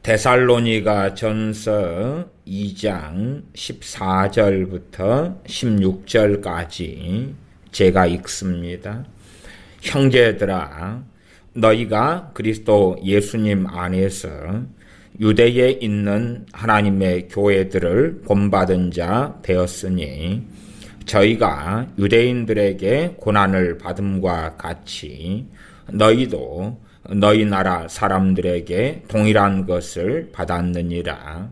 데살로니가 전서 2장 14절부터 16절까지 제가 읽습니다. 형제들아, 너희가 그리스도 예수님 안에서 유대에 있는 하나님의 교회들을 본받은 자 되었으니 저희가 유대인들에게 고난을 받음과 같이 너희도 너희 나라 사람들에게 동일한 것을 받았느니라.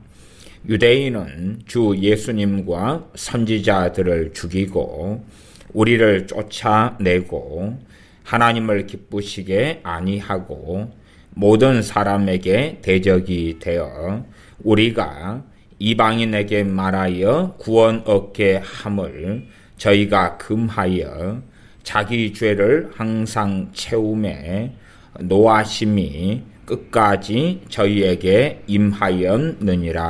유대인은 주 예수님과 선지자들을 죽이고 우리를 쫓아내고 하나님을 기쁘시게 아니하고 모든 사람에게 대적이 되어 우리가 이방인에게 말하여 구원 얻게 함을 저희가 금하여 자기 죄를 항상 채우매 노하심이 끝까지 저희에게 임하였느니라.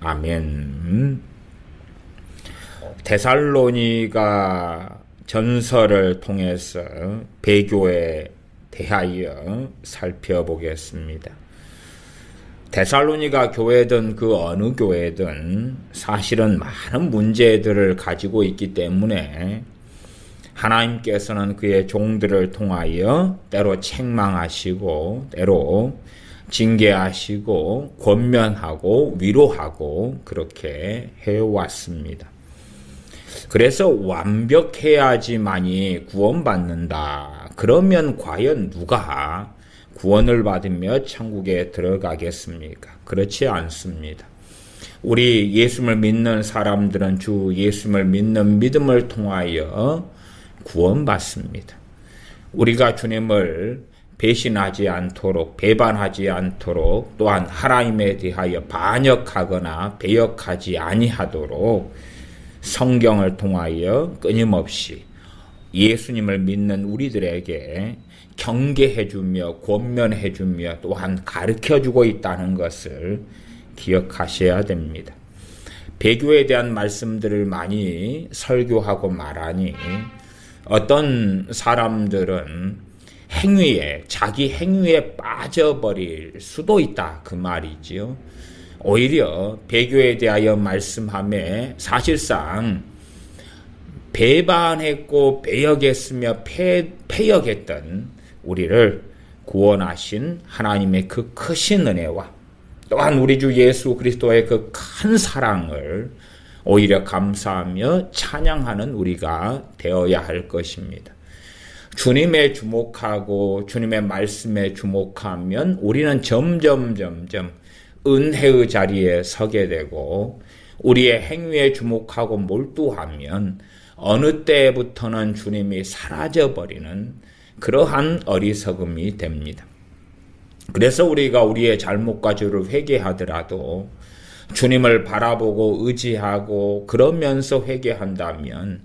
아멘. 데살로니가 전서를 통해서 배교에 대하여 살펴보겠습니다. 데살로니가 교회든 그 어느 교회든 사실은 많은 문제들을 가지고 있기 때문에 하나님께서는 그의 종들을 통하여 때로 책망하시고 때로 징계하시고 권면하고 위로하고 그렇게 해왔습니다. 그래서 완벽해야지만이 구원받는다. 그러면 과연 누가 구원을 받으며 천국에 들어가겠습니까? 그렇지 않습니다. 우리 예수를 믿는 사람들은 주 예수를 믿는 믿음을 통하여 구원받습니다. 우리가 주님을 배신하지 않도록 배반하지 않도록 또한 하나님에 대하여 반역하거나 배역하지 아니하도록 성경을 통하여 끊임없이 예수님을 믿는 우리들에게 경계해주며 권면해주며 또한 가르쳐주고 있다는 것을 기억하셔야 됩니다. 배교에 대한 말씀들을 많이 설교하고 말하니 어떤 사람들은 자기 행위에 빠져버릴 수도 있다 그 말이지요. 오히려 배교에 대하여 말씀하며 사실상 배반했고 배역했으며 패역했던 우리를 구원하신 하나님의 그 크신 은혜와 또한 우리 주 예수 그리스도의 그 큰 사랑을 오히려 감사하며 찬양하는 우리가 되어야 할 것입니다. 주님에 주목하고 주님의 말씀에 주목하면 우리는 점점 은혜의 자리에 서게 되고 우리의 행위에 주목하고 몰두하면 어느 때부터는 주님이 사라져버리는 그러한 어리석음이 됩니다. 그래서 우리가 우리의 잘못과 죄를 회개하더라도 주님을 바라보고 의지하고 그러면서 회개한다면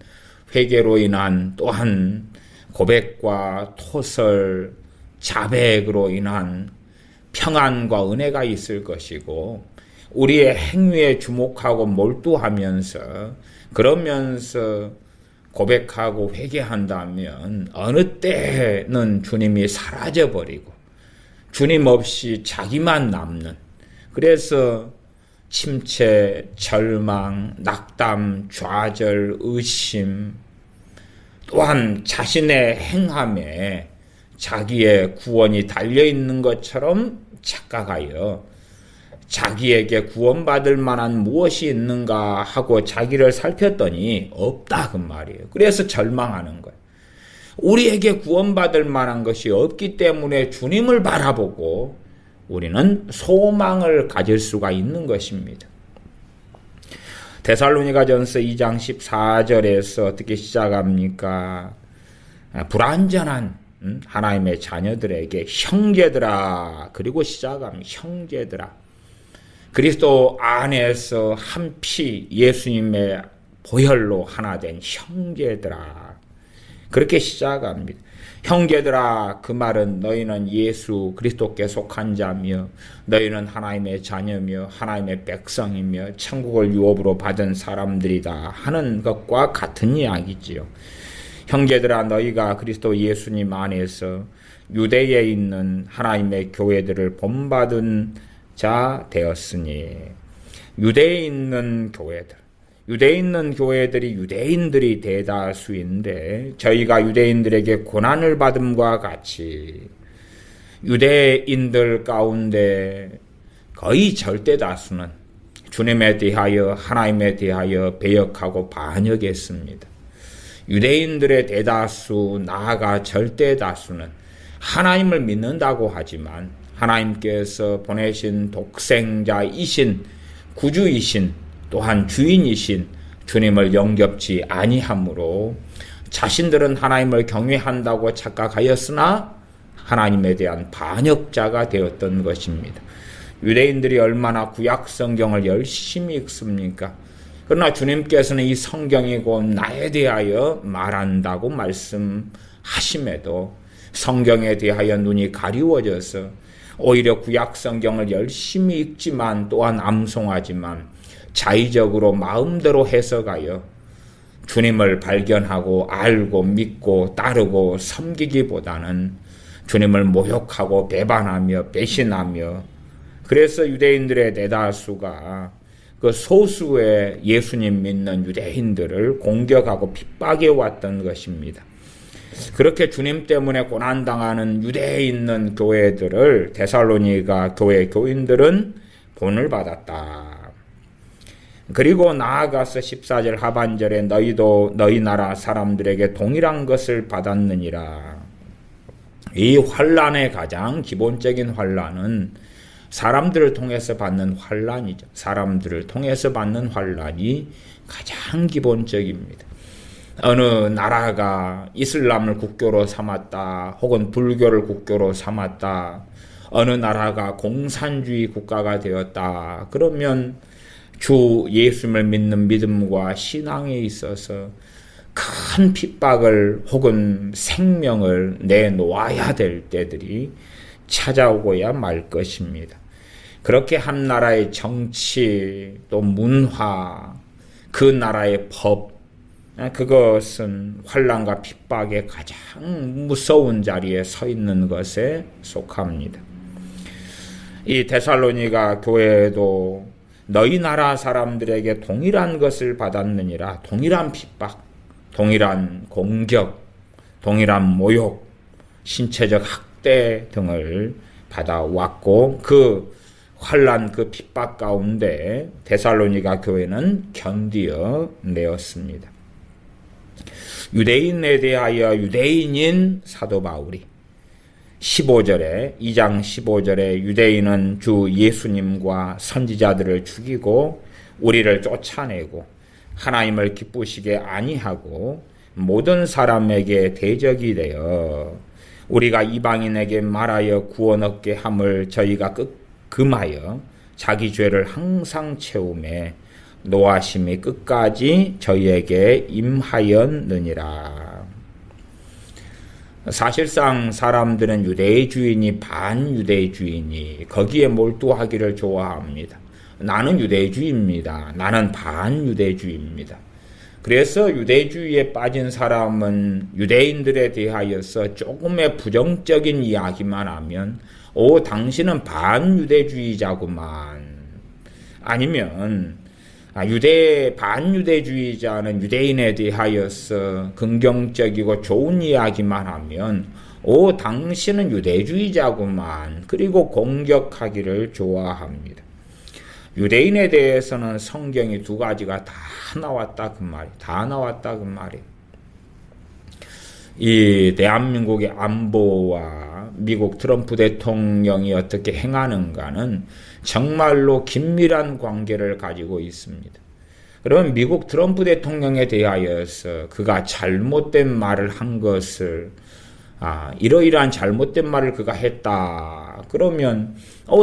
회개로 인한 또한 고백과 토설, 자백으로 인한 평안과 은혜가 있을 것이고 우리의 행위에 주목하고 몰두하면서 그러면서 고백하고 회개한다면 어느 때는 주님이 사라져버리고 주님 없이 자기만 남는 그래서 침체, 절망, 낙담, 좌절, 의심 또한 자신의 행함에 자기의 구원이 달려있는 것처럼 착각하여 자기에게 구원받을 만한 무엇이 있는가 하고 자기를 살폈더니 없다 그 말이에요. 그래서 절망하는 거예요. 우리에게 구원받을 만한 것이 없기 때문에 주님을 바라보고 우리는 소망을 가질 수가 있는 것입니다. 데살로니가전서 2장 14절에서 어떻게 시작합니까? 불완전한 하나님의 자녀들에게 형제들아 그리고 시작합니다. 형제들아 그리스도 안에서 한 피 예수님의 보혈로 하나 된 형제들아 그렇게 시작합니다. 형제들아 그 말은 너희는 예수 그리스도께 속한 자며 너희는 하나님의 자녀며 하나님의 백성이며 천국을 유업으로 받은 사람들이다 하는 것과 같은 이야기지요. 형제들아 너희가 그리스도 예수님 안에서 유대에 있는 하나님의 교회들을 본받은 자 되었으니, 유대에 있는 교회들이 유대인들이 대다수인데, 저희가 유대인들에게 고난을 받음과 같이 유대인들 가운데 거의 절대 다수는 주님에 대하여, 하나님에 대하여 배역하고 반역했습니다. 유대인들의 대다수, 나아가 절대 다수는 하나님을 믿는다고 하지만 하나님께서 보내신 독생자이신, 구주이신, 또한 주인이신 주님을 영접지 아니하므로 자신들은 하나님을 경외한다고 착각하였으나 하나님에 대한 반역자가 되었던 것입니다. 유대인들이 얼마나 구약 성경을 열심히 읽습니까? 그러나 주님께서는 이 성경이 곧 나에 대하여 말한다고 말씀하심에도 성경에 대하여 눈이 가리워져서 오히려 구약 성경을 열심히 읽지만 또한 암송하지만 자의적으로 마음대로 해석하여 주님을 발견하고 알고 믿고 따르고 섬기기보다는 주님을 모욕하고 배반하며 배신하며, 그래서 유대인들의 대다수가 그 소수의 예수님 믿는 유대인들을 공격하고 핍박해 왔던 것입니다. 그렇게 주님 때문에 고난당하는 유대에 있는 교회들을 데살로니가 교회 교인들은 본을 받았다. 그리고 나아가서 14절 하반절에 너희도 너희 나라 사람들에게 동일한 것을 받았느니라. 이 환난의 가장 기본적인 환난은 사람들을 통해서 받는 환난이죠. 사람들을 통해서 받는 환난이 가장 기본적입니다. 어느 나라가 이슬람을 국교로 삼았다, 혹은 불교를 국교로 삼았다, 어느 나라가 공산주의 국가가 되었다, 그러면 주 예수님을 믿는 믿음과 신앙에 있어서 큰 핍박을 혹은 생명을 내놓아야 될 때들이 찾아오고야 말 것입니다. 그렇게 한 나라의 정치, 또 문화, 그 나라의 법, 그것은 환난과 핍박의 가장 무서운 자리에 서 있는 것에 속합니다. 이 데살로니가 교회도 너희 나라 사람들에게 동일한 것을 받았느니라. 동일한 핍박, 동일한 공격, 동일한 모욕, 신체적 학대 등을 받아왔고, 그 환난, 그 핍박 가운데 데살로니가 교회는 견디어내었습니다. 유대인에 대하여 유대인인 사도 바울이 2장 15절에 유대인은 주 예수님과 선지자들을 죽이고 우리를 쫓아내고 하나님을 기쁘시게 아니하고 모든 사람에게 대적이 되어 우리가 이방인에게 말하여 구원 얻게 함을 저희가 금하여 자기 죄를 항상 채우매 노하심이 끝까지 저희에게 임하였느니라. 사실상 사람들은 유대주의니 반유대주의니 거기에 몰두하기를 좋아합니다. 나는 유대주의입니다. 나는 반유대주의입니다. 그래서 유대주의에 빠진 사람은 유대인들에 대하여서 조금의 부정적인 이야기만 하면 당신은 반유대주의자구만. 아니면 반유대주의자는 유대인에 대하여서 긍정적이고 좋은 이야기만 하면 당신은 유대주의자구만. 그리고 공격하기를 좋아합니다. 유대인에 대해서는 성경이 두 가지가 다 나왔다 그 말이에요. 이 대한민국의 안보와 미국 트럼프 대통령이 어떻게 행하는가는 정말로 긴밀한 관계를 가지고 있습니다. 그러면 미국 트럼프 대통령에 대하여서 그가 잘못된 말을 한 것을 이러이러한 잘못된 말을 그가 했다. 그러면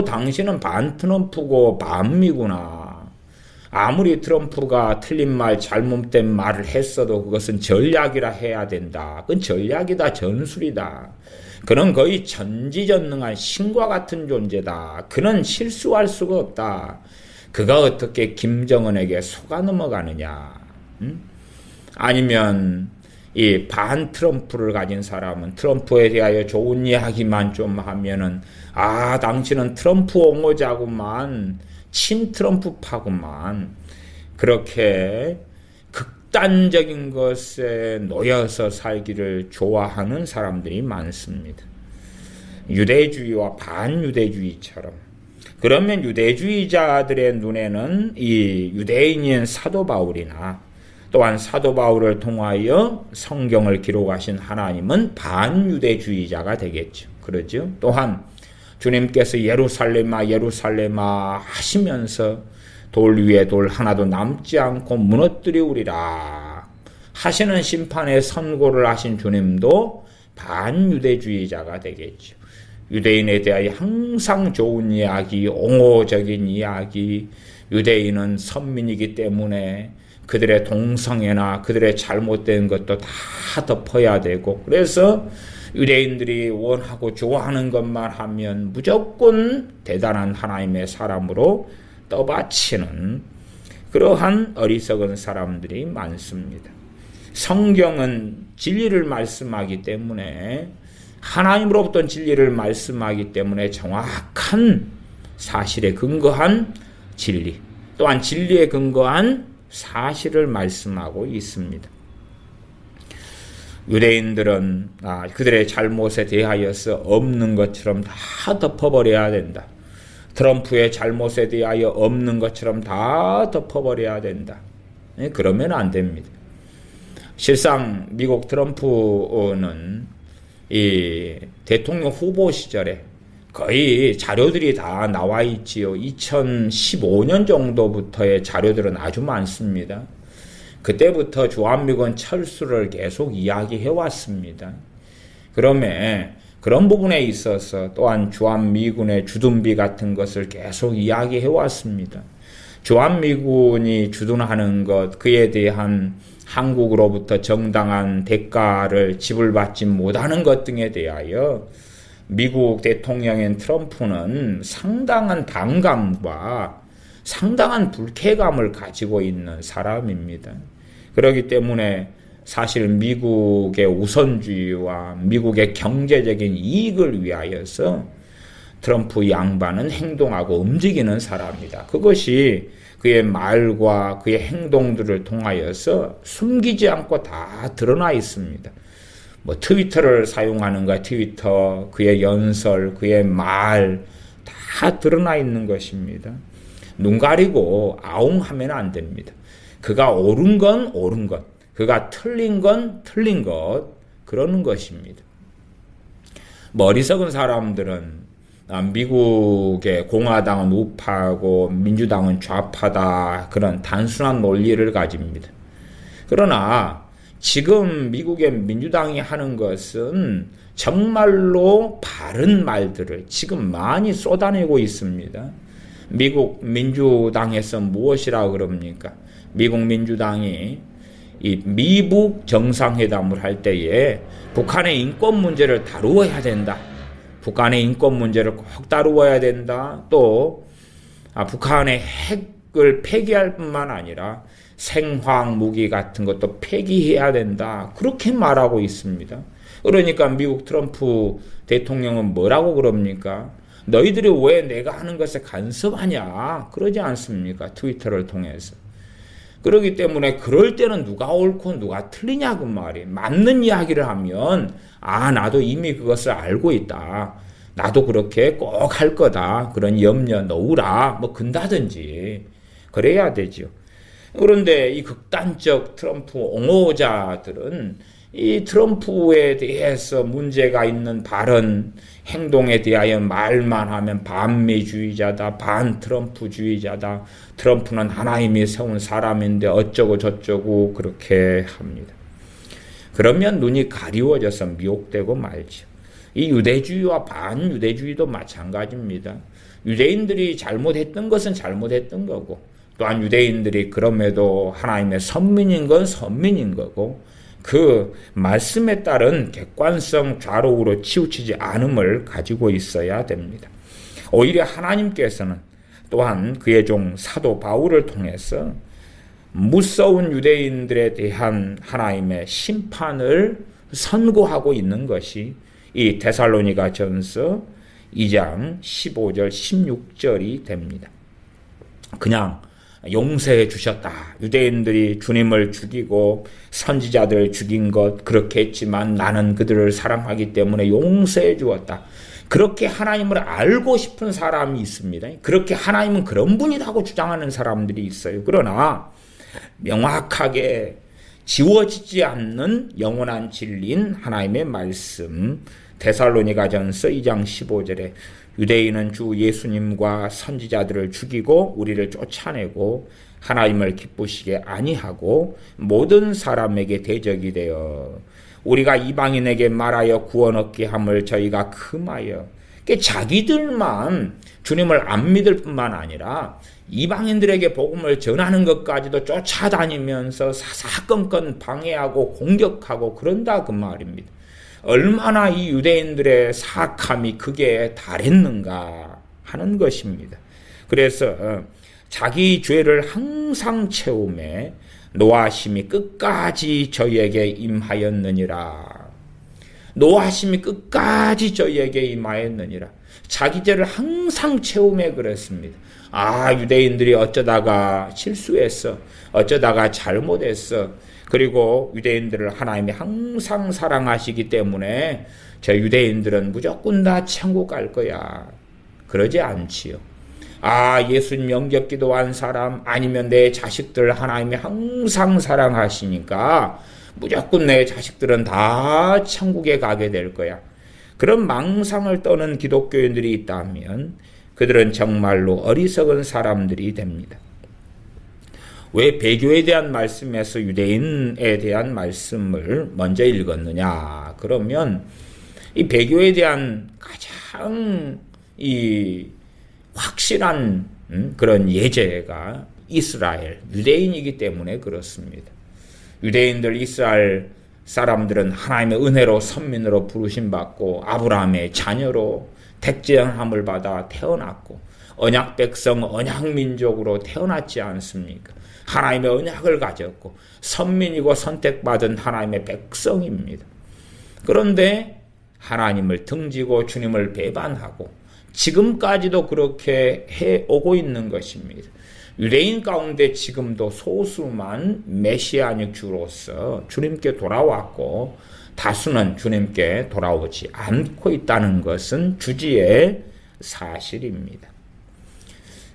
당신은 반 트럼프고 반미구나. 아무리 트럼프가 틀린 말, 잘못된 말을 했어도 그것은 전략이라 해야 된다. 그건 전략이다, 전술이다. 그는 거의 전지전능한 신과 같은 존재다. 그는 실수할 수가 없다. 그가 어떻게 김정은에게 속아 넘어가느냐. 아니면 이 반 트럼프를 가진 사람은 트럼프에 대하여 좋은 이야기만 좀 하면은 당신은 트럼프 옹호자구만, 친 트럼프파구만, 그렇게 극단적인 것에 놓여서 살기를 좋아하는 사람들이 많습니다. 유대주의와 반유대주의처럼. 그러면 유대주의자들의 눈에는 이 유대인인 사도 바울이나 또한 사도 바울을 통하여 성경을 기록하신 하나님은 반유대주의자가 되겠죠. 그러죠. 또한 주님께서 예루살렘아 예루살렘아 하시면서 돌 위에 돌 하나도 남지 않고 무너뜨리우리라 하시는 심판의 선고를 하신 주님도 반유대주의자가 되겠죠. 유대인에 대하여 항상 좋은 이야기, 옹호적인 이야기, 유대인은 선민이기 때문에 그들의 동성애나 그들의 잘못된 것도 다 덮어야 되고, 그래서 유대인들이 원하고 좋아하는 것만 하면 무조건 대단한 하나님의 사람으로 떠받치는 그러한 어리석은 사람들이 많습니다. 성경은 진리를 말씀하기 때문에, 하나님으로부터 진리를 말씀하기 때문에 정확한 사실에 근거한 진리, 또한 진리에 근거한 사실을 말씀하고 있습니다. 유대인들은 그들의 잘못에 대하여서 없는 것처럼 다 덮어버려야 된다. 트럼프의 잘못에 대하여 없는 것처럼 다 덮어버려야 된다. 그러면 안 됩니다. 실상 미국 트럼프는 이 대통령 후보 시절에 거의 자료들이 다 나와 있지요. 2015년 정도부터의 자료들은 아주 많습니다. 그때부터 주한미군 철수를 계속 이야기해 왔습니다. 그러면 그런 부분에 있어서 또한 주한미군의 주둔비 같은 것을 계속 이야기해 왔습니다. 주한미군이 주둔하는 것, 그에 대한 한국으로부터 정당한 대가를 지불받지 못하는 것 등에 대하여 미국 대통령인 트럼프는 상당한 반감과 상당한 불쾌감을 가지고 있는 사람입니다. 그렇기 때문에 사실 미국의 우선주의와 미국의 경제적인 이익을 위하여서 트럼프 양반은 행동하고 움직이는 사람이다. 그것이 그의 말과 그의 행동들을 통하여서 숨기지 않고 다 드러나 있습니다. 트위터를 사용하는가, 트위터, 그의 연설, 그의 말 다 드러나 있는 것입니다. 눈 가리고 아웅하면 안 됩니다. 그가 옳은 건 옳은 것, 그가 틀린 건 틀린 것, 그러는 것입니다. 어리석은 사람들은 미국의 공화당은 우파고 민주당은 좌파다, 그런 단순한 논리를 가집니다. 그러나 지금 미국의 민주당이 하는 것은 정말로 바른 말들을 지금 많이 쏟아내고 있습니다. 미국 민주당에서 무엇이라고 그럽니까? 미국 민주당이 이 미북 정상회담을 할 때에 북한의 인권 문제를 다루어야 된다. 북한의 인권 문제를 꼭 다루어야 된다. 또 북한의 핵을 폐기할 뿐만 아니라 생화학 무기 같은 것도 폐기해야 된다. 그렇게 말하고 있습니다. 그러니까 미국 트럼프 대통령은 뭐라고 그럽니까? 너희들이 왜 내가 하는 것에 간섭하냐? 그러지 않습니까? 트위터를 통해서. 그렇기 때문에 그럴 때는 누가 옳고 누가 틀리냐고 말이에요. 맞는 이야기를 하면 나도 이미 그것을 알고 있다. 나도 그렇게 꼭 할 거다. 그런 염려 놓으라. 근다든지 그래야 되죠. 그런데 이 극단적 트럼프 옹호자들은 이 트럼프에 대해서 문제가 있는 발언, 행동에 대하여 말만 하면 반미주의자다, 반트럼프주의자다, 트럼프는 하나님이 세운 사람인데 어쩌고 저쩌고 그렇게 합니다. 그러면 눈이 가리워져서 미혹되고 말죠. 이 유대주의와 반유대주의도 마찬가지입니다. 유대인들이 잘못했던 것은 잘못했던 거고, 또한 유대인들이 그럼에도 하나님의 선민인 건 선민인 거고, 그 말씀에 따른 객관성 좌록으로 치우치지 않음을 가지고 있어야 됩니다. 오히려 하나님께서는 또한 그의 종 사도 바울을 통해서 무서운 유대인들에 대한 하나님의 심판을 선고하고 있는 것이 이 데살로니가 전서 2장 15절 16절이 됩니다. 그냥 용서해 주셨다. 유대인들이 주님을 죽이고 선지자들을 죽인 것 그렇게 했지만 나는 그들을 사랑하기 때문에 용서해 주었다. 그렇게 하나님을 알고 싶은 사람이 있습니다. 그렇게 하나님은 그런 분이라고 주장하는 사람들이 있어요. 그러나 명확하게 지워지지 않는 영원한 진리인 하나님의 말씀, 데살로니가전서 2장 15절에 유대인은 주 예수님과 선지자들을 죽이고 우리를 쫓아내고 하나님을 기쁘시게 아니하고 모든 사람에게 대적이 되어 우리가 이방인에게 말하여 구원 얻게 함을 저희가 금하여, 자기들만 주님을 안 믿을 뿐만 아니라 이방인들에게 복음을 전하는 것까지도 쫓아다니면서 사사건건 방해하고 공격하고 그런다 그 말입니다. 얼마나 이 유대인들의 사악함이 극에 달했는가 하는 것입니다. 그래서 자기 죄를 항상 채우매 노하심이 끝까지 저희에게 임하였느니라. 노하심이 끝까지 저희에게 임하였느니라. 자기 죄를 항상 채우매 그랬습니다. 유대인들이 어쩌다가 실수했어. 어쩌다가 잘못했어. 그리고 유대인들을 하나님이 항상 사랑하시기 때문에 저 유대인들은 무조건 다 천국 갈 거야. 그러지 않지요. 예수님 영접 기도한 사람 아니면 내 자식들 하나님이 항상 사랑하시니까 무조건 내 자식들은 다 천국에 가게 될 거야. 그런 망상을 떠는 기독교인들이 있다면 그들은 정말로 어리석은 사람들이 됩니다. 왜 배교에 대한 말씀에서 유대인에 대한 말씀을 먼저 읽었느냐? 그러면 이 배교에 대한 가장 확실한 그런 예제가 이스라엘, 유대인이기 때문에 그렇습니다. 유대인들 이스라엘 사람들은 하나님의 은혜로 선민으로 부르심받고 아브라함의 자녀로 택정함을 받아 태어났고 언약 백성, 언약 민족으로 태어났지 않습니까? 하나님의 언약을 가졌고 선민이고 선택받은 하나님의 백성입니다. 그런데 하나님을 등지고 주님을 배반하고 지금까지도 그렇게 해오고 있는 것입니다. 유대인 가운데 지금도 소수만 메시아닉 주로서 주님께 돌아왔고 다수는 주님께 돌아오지 않고 있다는 것은 주지의 사실입니다.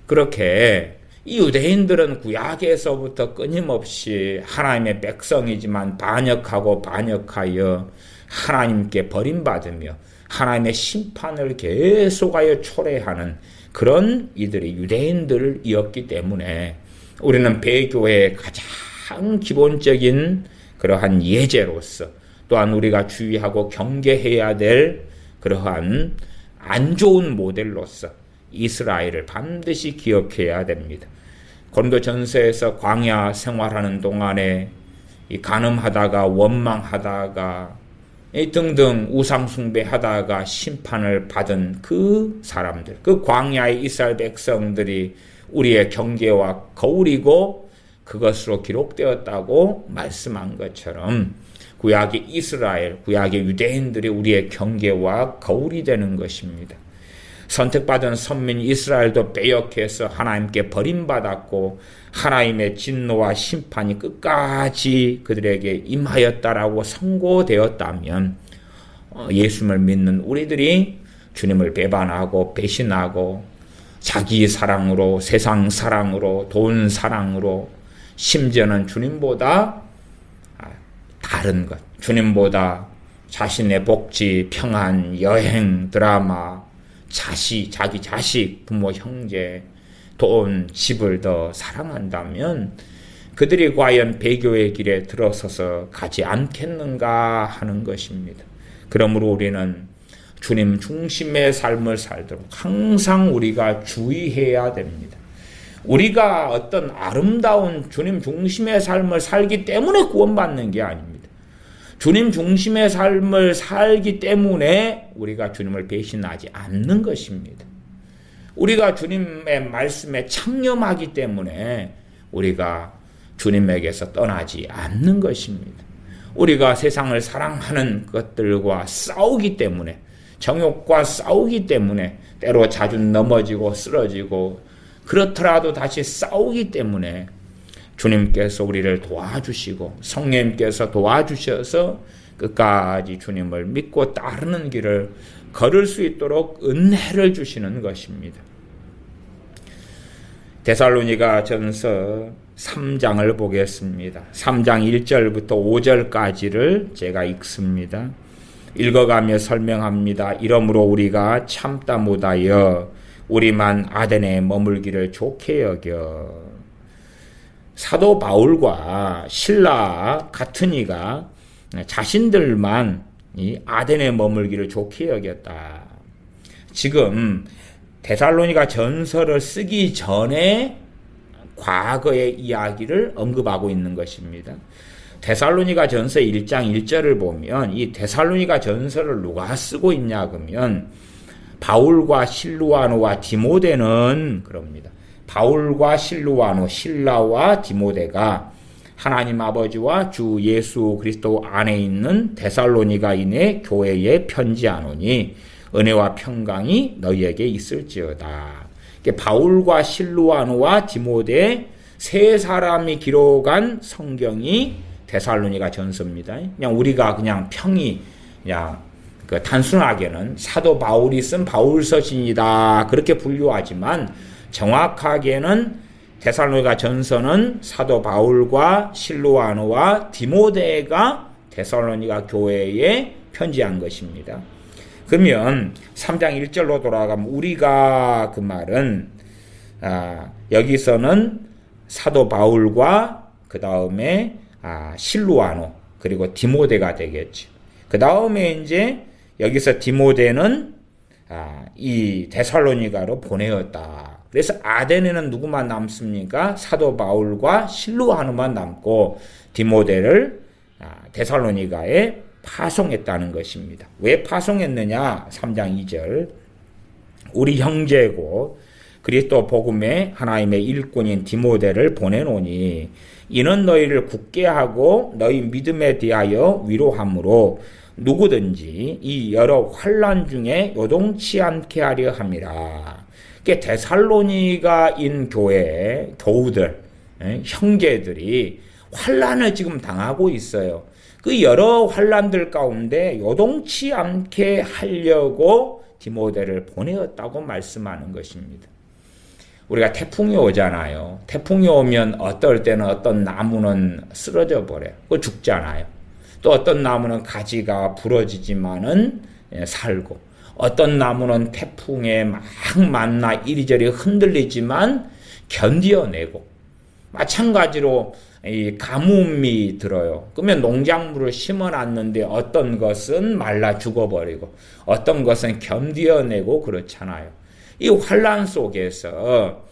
그렇게 이 유대인들은 구약에서부터 끊임없이 하나님의 백성이지만 반역하여 하나님께 버림받으며 하나님의 심판을 계속하여 초래하는 그런 이들이 유대인들이었기 때문에 우리는 배교의 가장 기본적인 그러한 예제로서 또한 우리가 주의하고 경계해야 될 그러한 안 좋은 모델로서 이스라엘을 반드시 기억해야 됩니다. 고린도전서에서 광야 생활하는 동안에 간음하다가 원망하다가 등등 우상숭배하다가 심판을 받은 그 사람들, 그 광야의 이스라엘 백성들이 우리의 경계와 거울이고 그것으로 기록되었다고 말씀한 것처럼 구약의 이스라엘, 구약의 유대인들이 우리의 경계와 거울이 되는 것입니다. 선택받은 선민 이스라엘도 빼역해서 하나님께 버림받았고 하나님의 진노와 심판이 끝까지 그들에게 임하였다라고 선고되었다면 예수님을 믿는 우리들이 주님을 배반하고 배신하고 자기 사랑으로 세상 사랑으로 돈 사랑으로 심지어는 주님보다 다른 것, 주님보다 자신의 복지, 평안, 여행, 드라마, 자기 자식, 부모, 형제, 돈, 집을 더 사랑한다면 그들이 과연 배교의 길에 들어서서 가지 않겠는가 하는 것입니다. 그러므로 우리는 주님 중심의 삶을 살도록 항상 우리가 주의해야 됩니다. 우리가 어떤 아름다운 주님 중심의 삶을 살기 때문에 구원받는 게 아닙니다. 주님 중심의 삶을 살기 때문에 우리가 주님을 배신하지 않는 것입니다. 우리가 주님의 말씀에 창념하기 때문에 우리가 주님에게서 떠나지 않는 것입니다. 우리가 세상을 사랑하는 것들과 싸우기 때문에, 정욕과 싸우기 때문에 때로 자주 넘어지고 쓰러지고 그렇더라도 다시 싸우기 때문에 주님께서 우리를 도와주시고 성령님께서 도와주셔서 끝까지 주님을 믿고 따르는 길을 걸을 수 있도록 은혜를 주시는 것입니다. 데살로니가 전서 3장을 보겠습니다. 3장 1절부터 5절까지를 제가 읽습니다. 읽어가며 설명합니다. 이러므로 우리가 참다 못하여 우리만 아덴에 머물기를 좋게 여겨. 사도 바울과 실라 같은 이가 자신들만 이 아덴에 머물기를 좋게 여겼다. 지금 데살로니가 전서를 쓰기 전에 과거의 이야기를 언급하고 있는 것입니다. 데살로니가 전서 1장 1절을 보면 이 데살로니가 전서를 누가 쓰고 있냐 그러면 바울과 실루아노와 디모데는 그럽니다. 바울과 실루아노, 실라와 디모데가 하나님 아버지와 주 예수 그리스도 안에 있는 데살로니가인의 교회에 편지하노니 은혜와 평강이 너희에게 있을지어다. 바울과 실루아노와 디모데 세 사람이 기록한 성경이 데살로니가 전서입니다. 그냥 우리가 그냥 평이 그냥 단순하게는 사도 바울이 쓴 바울서신이다 그렇게 분류하지만 정확하게는 데살로니가 전서는 사도 바울과 실루아노와 디모데가 데살로니가 교회에 편지한 것입니다. 그러면 3장 1절로 돌아가면 우리가 그 말은 여기서는 사도 바울과 그 다음에 실루아노 그리고 디모데가 되겠죠. 그 다음에 이제 여기서 디모데는 이 데살로니가로 보내었다. 그래서 아덴에는 누구만 남습니까? 사도 바울과 실루아노만 남고 디모데를 데살로니가에 파송했다는 것입니다. 왜 파송했느냐? 3장 2절 우리 형제고 그리스도 복음의 하나님의 일꾼인 디모데를 보내노니 이는 너희를 굳게 하고 너희 믿음에 대하여 위로함으로 누구든지 이 여러 환난 중에 요동치 않게 하려 함이라. 데살로니가인 교회 교우들 형제들이 환난을 지금 당하고 있어요. 그 여러 환난들 가운데 요동치 않게 하려고 디모데를 보내었다고 말씀하는 것입니다. 우리가 태풍이 오잖아요. 태풍이 오면 어떨 때는 어떤 나무는 쓰러져 버려요. 그거 죽잖아요. 또 어떤 나무는 가지가 부러지지만은 살고, 어떤 나무는 태풍에 막 만나 이리저리 흔들리지만 견디어내고, 마찬가지로 이 가뭄이 들어요. 그러면 농작물을 심어놨는데 어떤 것은 말라 죽어버리고 어떤 것은 견디어내고 그렇잖아요. 이 환난 속에서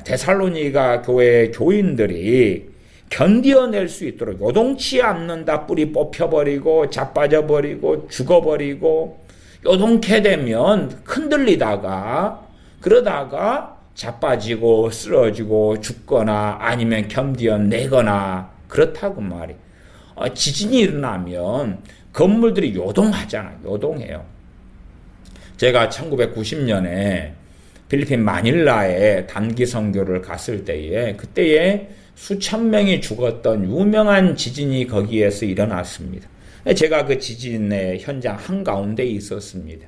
데살로니가 교회 교인들이 견디어낼 수 있도록 요동치 않는다 뿌리 뽑혀버리고 자빠져버리고 죽어버리고 요동케 되면 흔들리다가 그러다가 자빠지고 쓰러지고 죽거나 아니면 견디어내거나 그렇다고 말이에요. 지진이 일어나면 건물들이 요동하잖아요. 요동해요. 제가 1990년에 필리핀 마닐라에 단기 선교를 갔을 때에 그때에 수천 명이 죽었던 유명한 지진이 거기에서 일어났습니다. 제가 그 지진의 현장 한가운데 있었습니다.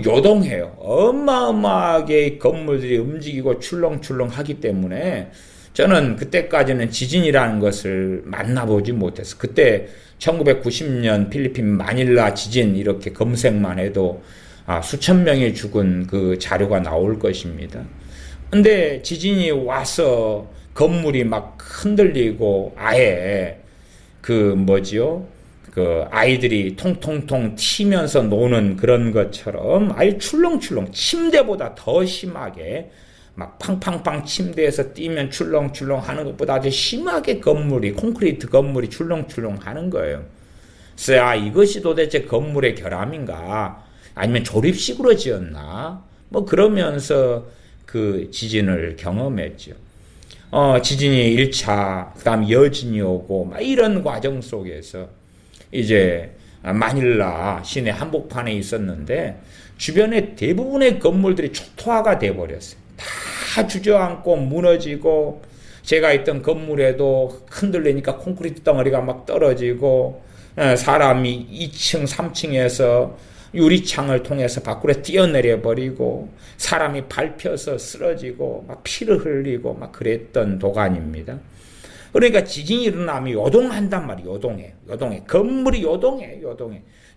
요동해요. 어마어마하게 건물들이 움직이고 출렁출렁 하기 때문에 저는 그때까지는 지진이라는 것을 만나보지 못했어요. 그때 1990년 필리핀 마닐라 지진 이렇게 검색만 해도 수천 명이 죽은 그 자료가 나올 것입니다. 근데 지진이 와서 건물이 막 흔들리고 아예 그 아이들이 통통통 튀면서 노는 그런 것처럼 아예 출렁출렁 침대보다 더 심하게 막 팡팡팡 침대에서 뛰면 출렁출렁 하는 것보다 아주 심하게 콘크리트 건물이 출렁출렁 하는 거예요. 그래서 이것이 도대체 건물의 결함인가? 아니면 조립식으로 지었나? 그러면서 그 지진을 경험했죠. 지진이 1차, 그 다음 여진이 오고, 막 이런 과정 속에서 이제 마닐라 시내 한복판에 있었는데, 주변에 대부분의 건물들이 초토화가 돼버렸어요. 다 주저앉고 무너지고, 제가 있던 건물에도 흔들리니까 콘크리트 덩어리가 막 떨어지고, 사람이 2층, 3층에서 유리창을 통해서 밖으로 뛰어내려 버리고, 사람이 밟혀서 쓰러지고 막 피를 흘리고 막 그랬던 도가니입니다. 그러니까 지진이 일어나면 요동한단 말이에요. 요동해. 건물이 요동해.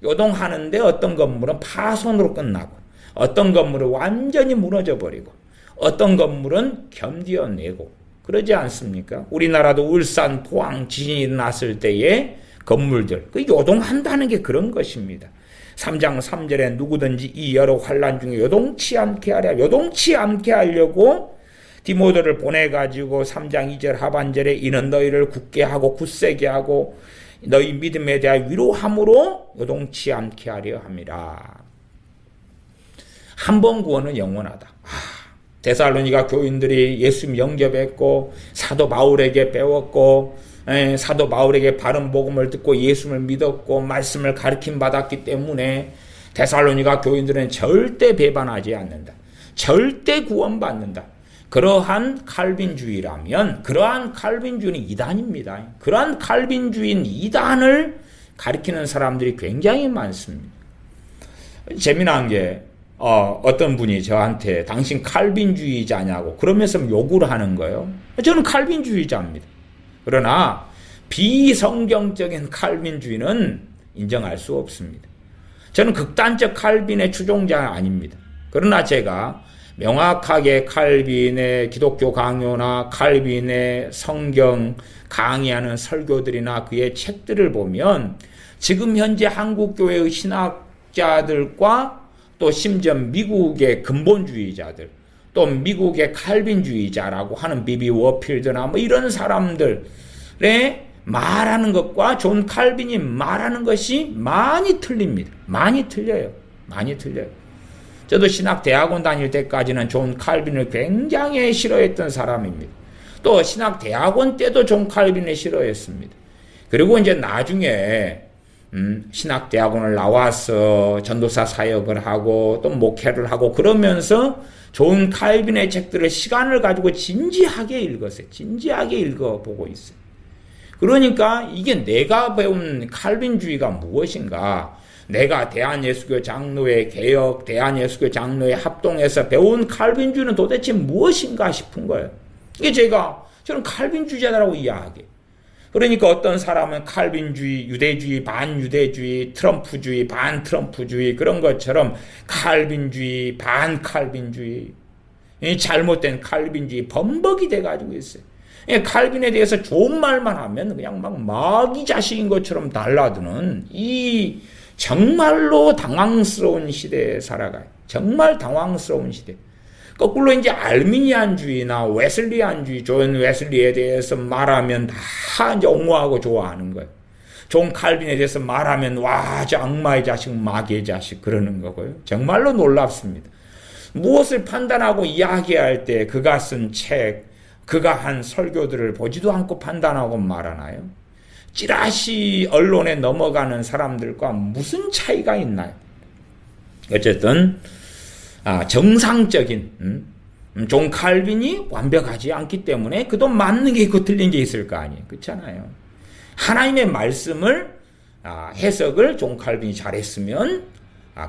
요동하는데 어떤 건물은 파손으로 끝나고, 어떤 건물은 완전히 무너져 버리고, 어떤 건물은 견뎌내고, 그러지 않습니까? 우리나라도 울산, 포항 지진이 일어났을 때의 건물들, 그 요동한다는 게 그런 것입니다. 3장 3절에 누구든지 이 여러 환난 중에 요동치 않게 하랴. 요동치 않게 하려고 디모데를 보내가지고 3장 2절 하반절에 이는 너희를 굳게 하고 굳세게 하고 너희 믿음에 대하여 위로함으로 요동치 않게 하려 함이라. 한 번 구원은 영원하다. 데살로니가 교인들이 예수님 영접했고 사도 바울에게 배웠고, 사도 바울에게 바른 복음을 듣고 예수를 믿었고 말씀을 가르침 받았기 때문에 데살로니가 교인들은 절대 배반하지 않는다. 절대 구원받는다. 그러한 칼빈주의라면, 그러한 칼빈주의는 이단입니다. 그러한 칼빈주의인 이단을 가리키는 사람들이 굉장히 많습니다. 재미난 게 어떤 분이 저한테 당신 칼빈주의자냐고 그러면서 욕을 하는 거예요. 저는 칼빈주의자입니다. 그러나 비성경적인 칼빈주의는 인정할 수 없습니다. 저는 극단적 칼빈의 추종자가 아닙니다. 그러나 제가 명확하게 칼빈의 기독교 강요나 칼빈의 성경 강의하는 설교들이나 그의 책들을 보면 지금 현재 한국교회의 신학자들과 또 심지어 미국의 근본주의자들, 또 미국의 칼빈주의자라고 하는 비비 워필드나 뭐 이런 사람들의 말하는 것과 존 칼빈이 말하는 것이 많이 틀립니다. 많이 틀려요. 저도 신학대학원 다닐 때까지는 존 칼빈을 굉장히 싫어했던 사람입니다. 또 신학대학원 때도 존 칼빈을 싫어했습니다. 그리고 이제 나중에 신학대학원을 나와서 전도사 사역을 하고 또 목회를 하고 그러면서 존 칼빈의 책들을 시간을 가지고 진지하게 읽었어요. 진지하게 읽어보고 있어요. 그러니까 이게 내가 배운 칼빈주의가 무엇인가, 내가 대한예수교 장로회 개혁, 대한예수교 장로회 합동에서 배운 칼빈주의는 도대체 무엇인가 싶은 거예요. 이게 저는 칼빈주의자라고 이야기해요. 그러니까 어떤 사람은 칼빈주의, 유대주의, 반유대주의, 트럼프주의, 반트럼프주의 그런 것처럼 칼빈주의, 반칼빈주의, 잘못된 칼빈주의 범벅이 돼가지고 있어요. 칼빈에 대해서 좋은 말만 하면 그냥 막 마귀 자식인 것처럼 달라드는 이 정말로 당황스러운 시대에 살아가요. 정말 당황스러운 시대. 거꾸로 이제 알미니안주의나 웨슬리안주의, 존 웨슬리에 대해서 말하면 다 이제 옹호하고 좋아하는 거예요. 존 칼빈에 대해서 말하면 와, 저 악마의 자식, 마귀의 자식 그러는 거고요. 정말로 놀랍습니다. 무엇을 판단하고 이야기할 때 그가 쓴 책, 그가 한 설교들을 보지도 않고 판단하고 말하나요? 찌라시 언론에 넘어가는 사람들과 무슨 차이가 있나요? 어쨌든 정상적인 존 칼빈이 완벽하지 않기 때문에 그도 맞는 게 있고 틀린 게 있을 거 아니에요. 그렇잖아요. 하나님의 말씀을 해석을 존 칼빈이 잘했으면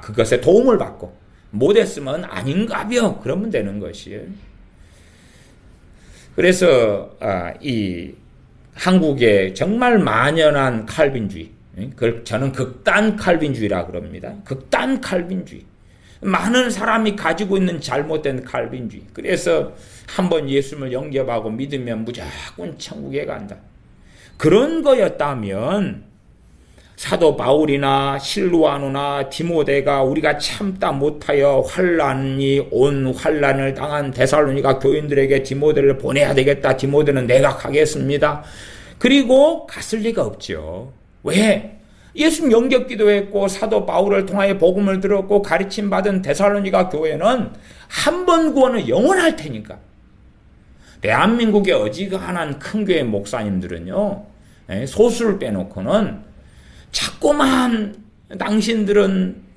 그것에 도움을 받고 못했으면 아닌가벼 그러면 되는 것이에요. 그래서 이 한국의 정말 만연한 칼빈주의, 그걸 저는 극단 칼빈주의라 그럽니다. 극단 칼빈주의. 많은 사람이 가지고 있는 잘못된 칼빈주의. 그래서 한번 예수님을 영접하고 믿으면 무조건 천국에 간다. 그런 거였다면 사도 바울이나 실루아노나 디모데가 우리가 참다 못하여 환난이 온 환난을 당한 데살로니가 교인들에게 디모데를 보내야 되겠다. 디모데는 내가 가겠습니다. 그리고 갔을 리가 없죠. 왜? 예수님 영접 기도했고 사도 바울을 통하여 복음을 들었고 가르침 받은 데살로니가 교회는 한 번 구원은 영원할 테니까. 대한민국의 어지간한 큰 교회 목사님들은요, 소수를 빼놓고는 자꾸만 당신들은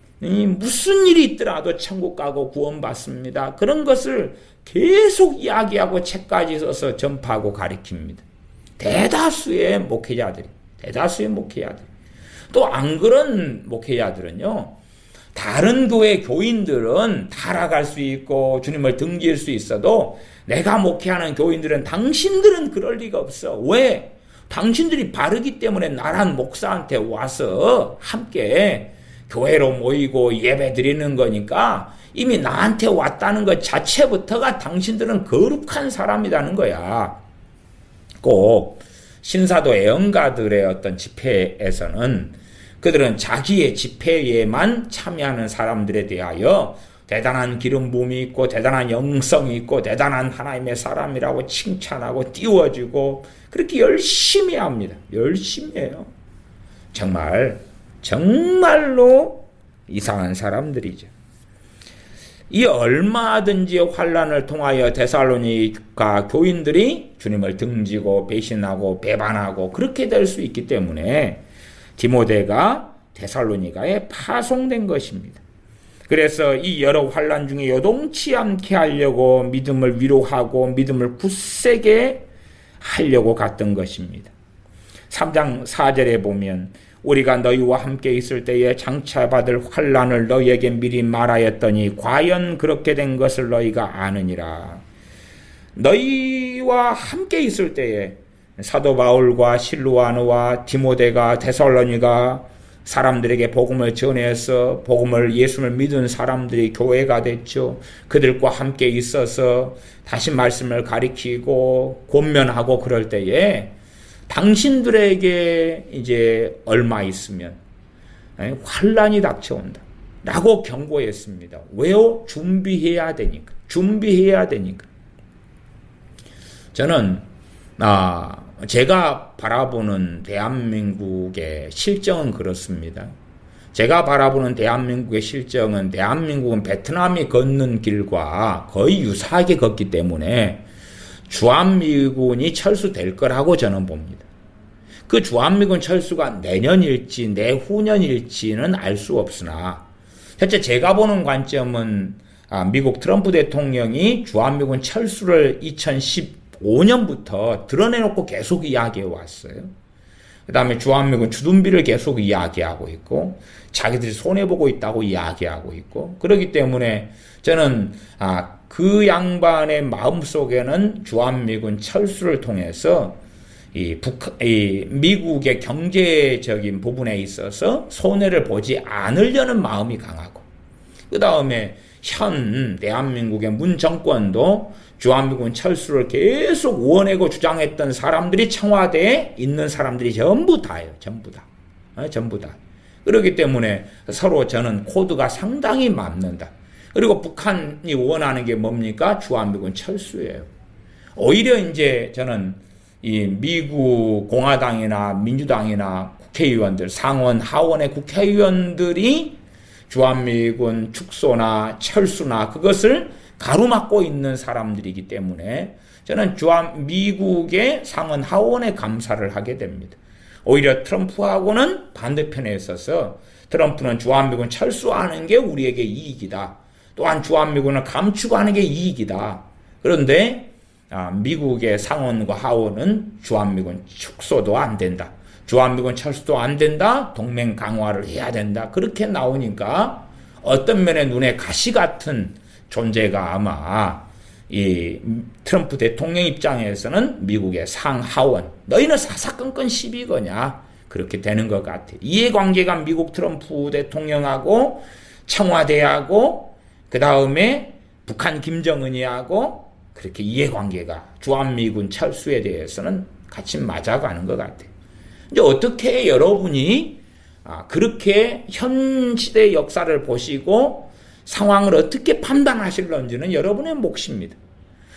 무슨 일이 있더라도 천국 가고 구원받습니다. 그런 것을 계속 이야기하고 책까지 써서 전파하고 가르칩니다. 대다수의 목회자들. 또 안 그런 목회자들은요, 다른 교회 교인들은 타락할 수 있고 주님을 등질 수 있어도 내가 목회하는 교인들은 당신들은 그럴 리가 없어. 왜? 당신들이 바르기 때문에 나란 목사한테 와서 함께 교회로 모이고 예배 드리는 거니까 이미 나한테 왔다는 것 자체부터가 당신들은 거룩한 사람이라는 거야. 꼭 신사도 애언가들의 어떤 집회에서는 그들은 자기의 집회에만 참여하는 사람들에 대하여 대단한 기름 부음이 있고 대단한 영성이 있고 대단한 하나님의 사람이라고 칭찬하고 띄워주고 그렇게 열심히 합니다. 열심히 해요. 정말로 이상한 사람들이죠. 이 얼마든지 환난을 통하여 데살로니가 교인들이 주님을 등지고 배신하고 배반하고 그렇게 될 수 있기 때문에 디모데가 데살로니가에 파송된 것입니다. 그래서 이 여러 환난 중에 요동치 않게 하려고 믿음을 위로하고 믿음을 굳세게 하려고 갔던 것입니다. 3장 4절에 보면 우리가 너희와 함께 있을 때에 장차 받을 환난을 너희에게 미리 말하였더니 과연 그렇게 된 것을 너희가 아느니라. 너희와 함께 있을 때에 사도 바울과 실루아노와 디모데가 데살로니가 사람들에게 복음을 전해서 복음을 예수를 믿은 사람들이 교회가 됐죠. 그들과 함께 있어서 다시 말씀을 가리키고 권면하고 그럴 때에 당신들에게 이제 얼마 있으면 환난이 닥쳐온다 라고 경고했습니다. 왜요? 준비해야 되니까. 저는 제가 바라보는 대한민국의 실정은 그렇습니다. 제가 바라보는 대한민국의 실정은 대한민국은 베트남이 걷는 길과 거의 유사하게 걷기 때문에 주한미군이 철수될 거라고 저는 봅니다. 그 주한미군 철수가 내년일지 내후년일지는 알 수 없으나 실제 제가 보는 관점은 미국 트럼프 대통령이 주한미군 철수를 2015년부터 드러내놓고 계속 이야기해 왔어요. 그 다음에 주한미군 주둔비를 계속 이야기하고 있고 자기들이 손해보고 있다고 이야기하고 있고 그렇기 때문에 저는 그 양반의 마음속에는 주한미군 철수를 통해서 이 미국의 경제적인 부분에 있어서 손해를 보지 않으려는 마음이 강하고 그 다음에 현 대한민국의 문 정권도 주한미군 철수를 계속 원하고 주장했던 사람들이 청와대에 있는 사람들이 전부 다예요. 전부 다. 그렇기 때문에 서로 저는 코드가 상당히 맞는다. 그리고 북한이 원하는 게 뭡니까? 주한미군 철수예요. 오히려 이제 저는 이 미국 공화당이나 민주당이나 국회의원들, 상원, 하원의 국회의원들이 주한미군 축소나 철수나 그것을 가로막고 있는 사람들이기 때문에 저는 미국의 상원, 하원에 감사를 하게 됩니다. 오히려 트럼프하고는 반대편에 있어서 트럼프는 주한미군 철수하는 게 우리에게 이익이다. 또한 주한미군을 감축하는 게 이익이다. 그런데 미국의 상원과 하원은 주한미군 축소도 안 된다. 주한미군 철수도 안 된다. 동맹 강화를 해야 된다. 그렇게 나오니까 어떤 면에 눈에 가시 같은 존재가 아마 이 트럼프 대통령 입장에서는 미국의 상하원 너희는 사사건건 시비 거냐 그렇게 되는 것 같아요. 이해관계가 미국 트럼프 대통령하고 청와대하고 그 다음에 북한 김정은이하고 그렇게 이해관계가 주한미군 철수에 대해서는 같이 맞아가는 것 같아요. 이제 어떻게 여러분이 그렇게 현 시대 역사를 보시고 상황을 어떻게 판단하실런지는 여러분의 몫입니다.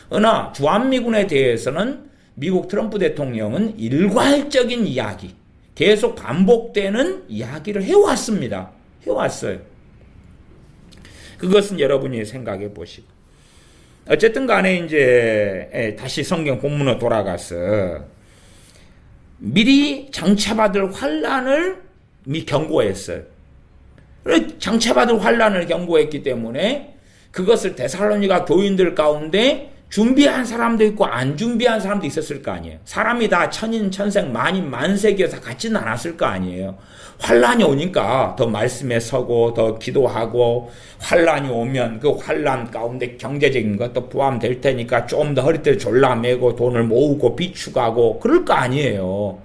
그러나 주한미군에 대해서는 미국 트럼프 대통령은 일괄적인 이야기, 계속 반복되는 이야기를 해왔습니다. 해왔어요. 그것은 여러분이 생각해 보시고 어쨌든 간에 이제 다시 성경 본문으로 돌아가서 미리 장차받을 환란을 경고했어요. 장차받을 환란을 경고했기 때문에 그것을 데살로니가 교인들 가운데 준비한 사람도 있고 안 준비한 사람도 있었을 거 아니에요. 사람이 다 천인천생 만인 만세기여서 같지는 않았을 거 아니에요. 환란이 오니까 더 말씀에 서고 더 기도하고, 환란이 오면 그 환란 가운데 경제적인 것도 포함될 테니까 좀 더 허리띠를 졸라매고 돈을 모으고 비축하고 그럴 거 아니에요.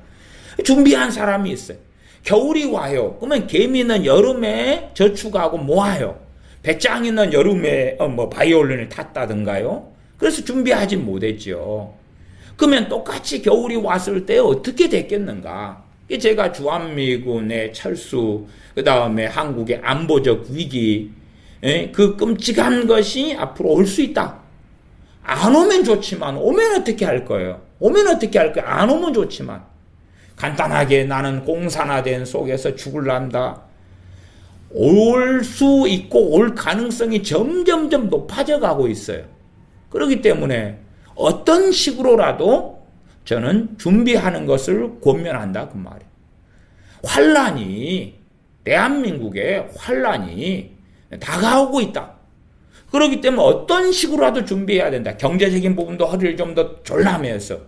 준비한 사람이 있어요. 겨울이 와요. 그러면 개미는 여름에 저축하고 모아요. 배짱이는 여름에 바이올린을 탔다든가요. 그래서 준비하지 못했죠. 그러면 똑같이 겨울이 왔을 때 어떻게 됐겠는가? 제가 주한미군의 철수, 그 다음에 한국의 안보적 위기, 그 끔찍한 것이 앞으로 올 수 있다. 안 오면 좋지만 오면 어떻게 할 거예요? 오면 어떻게 할 거예요? 안 오면 좋지만 간단하게 나는 공산화된 속에서 죽을란다. 올 수 있고 올 가능성이 점점점 높아져 가고 있어요. 그렇기 때문에 어떤 식으로라도 저는 준비하는 것을 권면한다 그 말이에요. 환란이, 대한민국의 환란이 다가오고 있다. 그렇기 때문에 어떤 식으로라도 준비해야 된다. 경제적인 부분도 허리를 좀 더 졸라매서,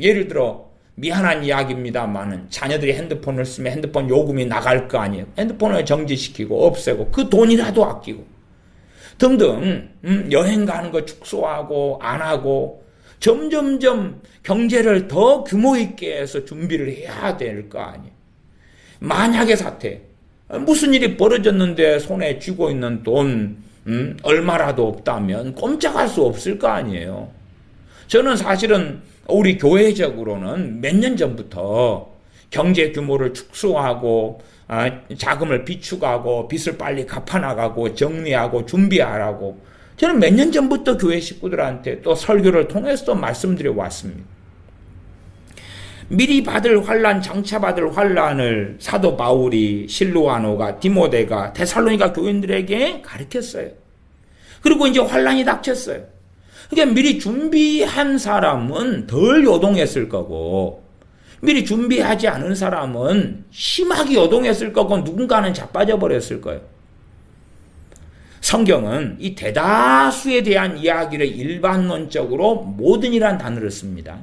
예를 들어 미안한 이야기입니다만은 자녀들이 핸드폰을 쓰면 핸드폰 요금이 나갈 거 아니에요. 핸드폰을 정지시키고 없애고 그 돈이라도 아끼고 등등, 여행 가는 거 축소하고 안 하고 점점점 경제를 더 규모 있게 해서 준비를 해야 될 거 아니에요. 만약의 사태, 무슨 일이 벌어졌는데 손에 쥐고 있는 돈 얼마라도 없다면 꼼짝할 수 없을 거 아니에요. 저는 사실은 우리 교회적으로는 몇 년 전부터 경제 규모를 축소하고 자금을 비축하고 빚을 빨리 갚아나가고 정리하고 준비하라고 저는 몇 년 전부터 교회 식구들한테 또 설교를 통해서도 말씀드려 왔습니다. 미리 받을 환란, 장차 받을 환란을 사도 바울이, 실루아노가, 디모데가, 데살로니가 교인들에게 가르쳤어요. 그리고 이제 환란이 닥쳤어요. 그러니까 미리 준비한 사람은 덜 요동했을 거고, 미리 준비하지 않은 사람은 심하게 요동했을 거고, 누군가는 자빠져 버렸을 거예요. 성경은 이 대다수에 대한 이야기를 일반론적으로 모든이란 단어를 씁니다.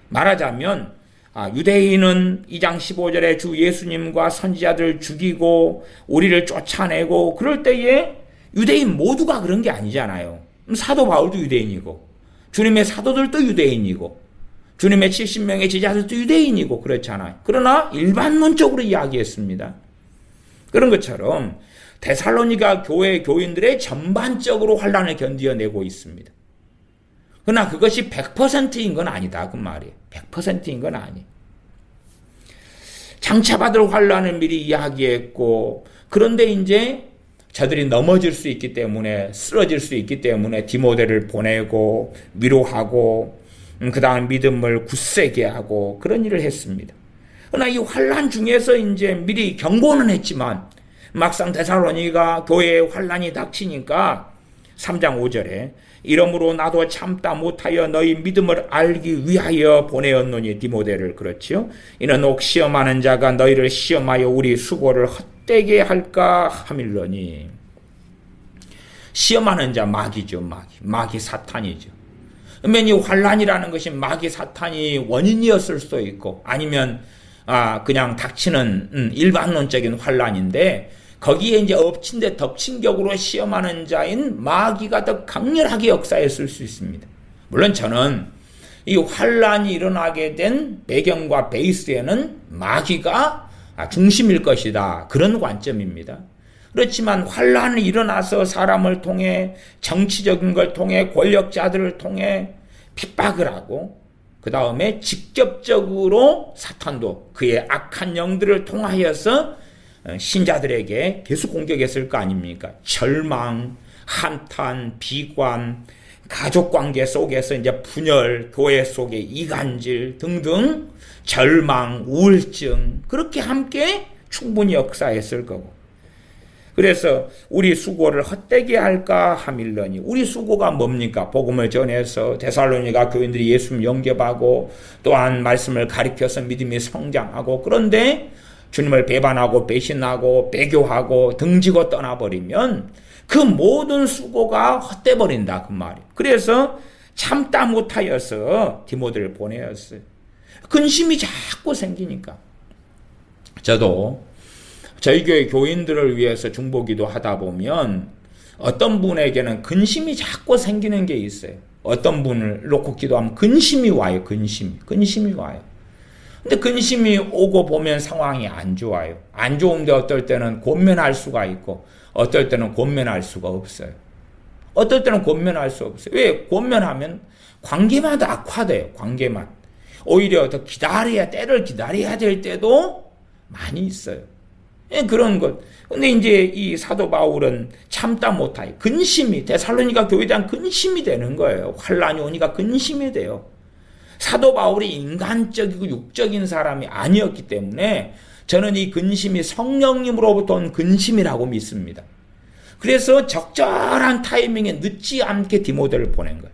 말하자면 유대인은 2장 15절에 주 예수님과 선지자들을 죽이고 우리를 쫓아내고 그럴 때에 유대인 모두가 그런 게 아니잖아요. 사도 바울도 유대인이고 주님의 사도들도 유대인이고 주님의 70명의 제자들도 유대인이고 그렇잖아요. 그러나 일반론적으로 이야기했습니다. 그런 것처럼 데살로니가 교회 교인들의 전반적으로 환란을 견디어내고 있습니다. 그러나 그것이 100%인 건 아니다 그 말이에요. 100%인 건 아니에요. 장차받을 환란을 미리 이야기했고, 그런데 이제 저들이 넘어질 수 있기 때문에, 쓰러질 수 있기 때문에 디모데를 보내고 위로하고 그 다음 믿음을 굳세게 하고 그런 일을 했습니다. 그러나 이 환란 중에서 이제 미리 경고는 했지만 막상 데살로니가 교회에 환란이 닥치니까 3장 5절에 이러므로 나도 참다 못하여 너희 믿음을 알기 위하여 보내었노니, 디모데를, 그렇지요. 이는 옥 시험하는 자가 너희를 시험하여 우리 수고를 헛되게 할까 함일러니. 시험하는 자 마귀죠. 마귀 사탄이죠. 그러면 이 환란이라는 것이 마귀 사탄이 원인이었을 수도 있고, 아니면 그냥 닥치는 일반론적인 환란인데, 거기에 이제 엎친 데 덮친 격으로 시험하는 자인 마귀가 더 강렬하게 역사했을 수 있습니다. 물론 저는 이 환란이 일어나게 된 배경과 베이스에는 마귀가 중심일 것이다, 그런 관점입니다. 그렇지만 환란이 일어나서 사람을 통해, 정치적인 걸 통해, 권력자들을 통해 핍박을 하고, 그 다음에 직접적으로 사탄도 그의 악한 영들을 통하여서 신자들에게 계속 공격했을 거 아닙니까? 절망, 한탄, 비관, 가족관계 속에서 이제 분열, 교회 속의 이간질 등등, 절망, 우울증, 그렇게 함께 충분히 역사했을 거고, 그래서 우리 수고를 헛되게 할까 하밀러니, 우리 수고가 뭡니까? 복음을 전해서 데살로니가 교인들이 예수님 영접하고 또한 말씀을 가르쳐서 믿음이 성장하고, 그런데 주님을 배반하고 배신하고 배교하고 등지고 떠나버리면 그 모든 수고가 헛돼 버린다 그 말이에요. 그래서 참다 못하여서 디모데를 보내었어요. 근심이 자꾸 생기니까. 저도 저희 교회 교인들을 위해서 중보기도 하다 보면 어떤 분에게는 근심이 자꾸 생기는 게 있어요. 어떤 분을 놓고 기도하면 근심이 와요. 근심이 와요. 근데 근심이 오고 보면 상황이 안 좋아요. 안 좋은데 어떨 때는 권면할 수가 있고 어떨 때는 권면할 수가 없어요. 어떨 때는 권면할 수 없어요. 왜? 권면하면 관계만 더 악화돼요. 관계만. 오히려 더 때를 기다려야 될 때도 많이 있어요. 예, 그런 것. 근데 이제 이 사도 바울은 참다 못하여 근심이, 데살로니가 교회에 대한 근심이 되는 거예요. 환란이 오니까 근심이 돼요. 사도 바울이 인간적이고 육적인 사람이 아니었기 때문에 저는 이 근심이 성령님으로부터 온 근심이라고 믿습니다. 그래서 적절한 타이밍에 늦지 않게 디모데를 보낸 거예요.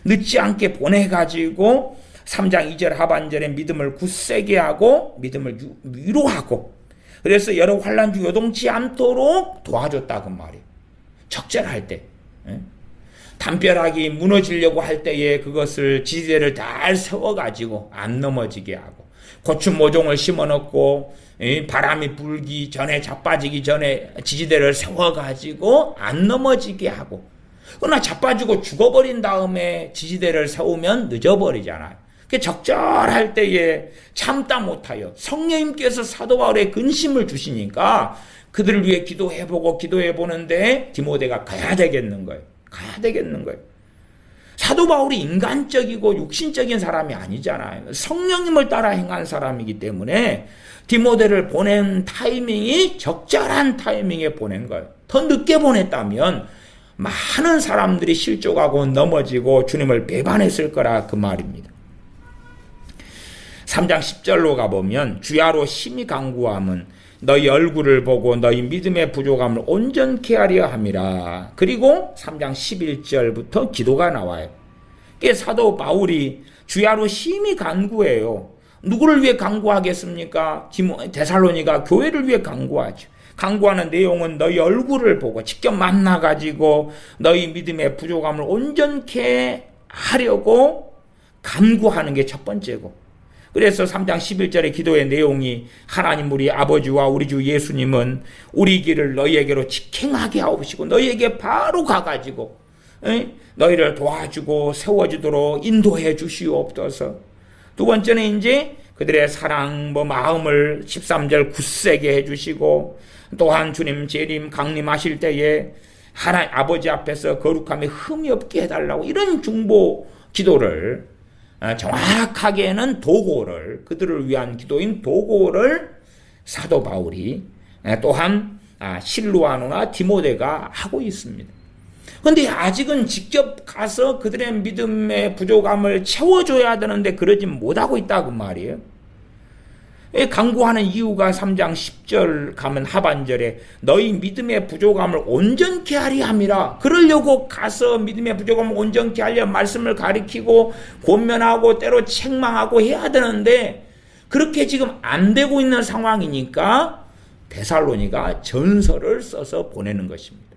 늦지 않게 보내가지고 3장 2절 하반절에 믿음을 굳세게 하고 믿음을 위로하고, 그래서 여러 환난 중 요동치 않도록 도와줬다 그 말이에요. 적절할 때. 담벼락이 무너지려고 할 때에 그것을 지지대를 잘 세워가지고 안 넘어지게 하고, 고추 모종을 심어놓고 바람이 불기 전에 자빠지기 전에 지지대를 세워가지고 안 넘어지게 하고, 그러나 자빠지고 죽어버린 다음에 지지대를 세우면 늦어버리잖아요. 적절할 때에 참다 못하여 성령님께서 사도 바울의 근심을 주시니까 그들을 위해 기도해보는데 디모데가 가야 되겠는 거예요. 사도 바울이 인간적이고 육신적인 사람이 아니잖아요. 성령님을 따라 행한 사람이기 때문에 디모데를 보낸 타이밍이 적절한 타이밍에 보낸 거예요. 더 늦게 보냈다면 많은 사람들이 실족하고 넘어지고 주님을 배반했을 거라 그 말입니다. 3장 10절로 가보면 주야로 심히 간구함은 너희 얼굴을 보고 너희 믿음의 부족함을 온전케 하려 함이라. 그리고 3장 11절부터 기도가 나와요. 사도 바울이 주야로 심히 간구해요. 누구를 위해 간구하겠습니까? 데살로니가 교회를 위해 간구하죠. 간구하는 내용은 너희 얼굴을 보고 직접 만나가지고 너희 믿음의 부족함을 온전케 하려고 간구하는 게 첫 번째고, 그래서 3장 11절의 기도의 내용이 하나님 우리 아버지와 우리 주 예수님은 우리 길을 너희에게로 직행하게 하옵시고 너희에게 바로 가가지고 너희를 도와주고 세워주도록 인도해 주시옵소서. 두 번째는 이제 그들의 사랑 마음을 13절 굳세게 해주시고, 또한 주님 재림 강림하실 때에 하나님 아버지 앞에서 거룩함에 흠이 없게 해달라고, 이런 중보 기도를 정확하게는 도고를, 그들을 위한 기도인 도고를 사도 바울이 또한 실루아노나 디모데가 하고 있습니다. 그런데 아직은 직접 가서 그들의 믿음의 부족함을 채워줘야 되는데 그러지 못하고 있다고 말이에요. 간구하는 이유가 3장 10절 가면 하반절에 너희 믿음의 부족함을 온전케 하리 함이라. 그러려고 가서 믿음의 부족함을 온전케 하려 말씀을 가리키고 권면하고 때로 책망하고 해야 되는데 그렇게 지금 안 되고 있는 상황이니까 데살로니가 전서를 써서 보내는 것입니다.